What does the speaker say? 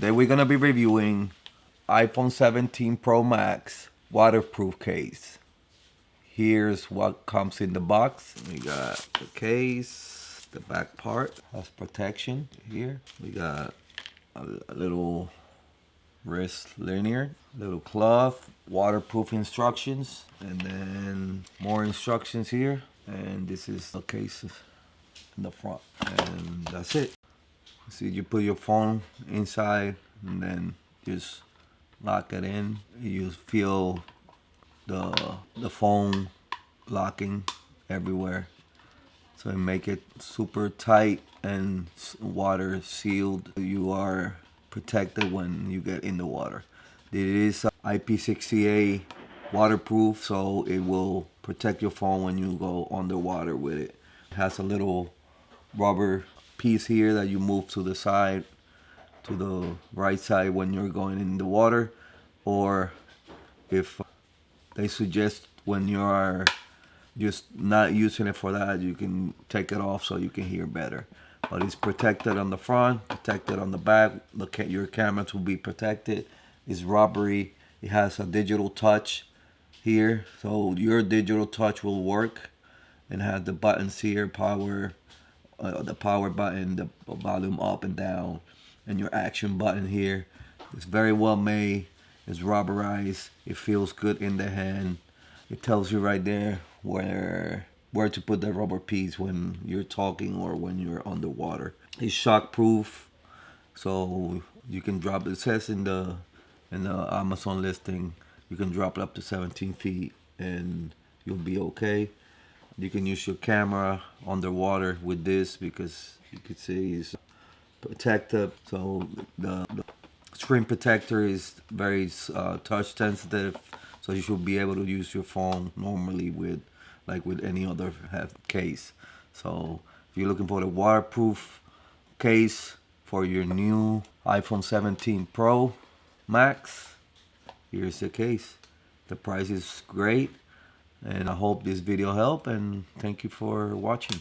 Today we're gonna be reviewing iPhone 17 Pro Max waterproof case. Here's what comes in the box. We got the case, the back part has protection here. We got a little wrist lanyard, little cloth, waterproof instructions, and then more instructions here. And this is the case in the front, and that's it. See, you put your phone inside and then just lock it in. You feel the phone locking everywhere. So you make it super tight and water sealed. You are protected when you get in the water. It is IP68 waterproof, so it will protect your phone when you go underwater with it. It has a little rubber piece here that you move to the side, to the right side when you're going in the water, or if they suggest when you are just not using it for that, you can take it off so you can hear better. But it's protected on the front, protected on the back. Your cameras will be protected. It's rubbery. It has a digital touch here, so your digital touch will work, and have the buttons here, the power button, the volume up and down, and your action button here. It's very well made. It's rubberized. It feels good in the hand. It tells you right there where to put the rubber piece when you're talking or when you're underwater. It's shockproof, so you can drop it. It says in the Amazon listing, you can drop it up to 17 feet and you'll be okay. You can use your camera underwater with this because you could see it's protected. So the screen protector is very touch sensitive, so you should be able to use your phone normally with any other case. So if you're looking for the waterproof case for your new iPhone 17 Pro Max, here's the case. The price is great. And I hope this video helped, and thank you for watching.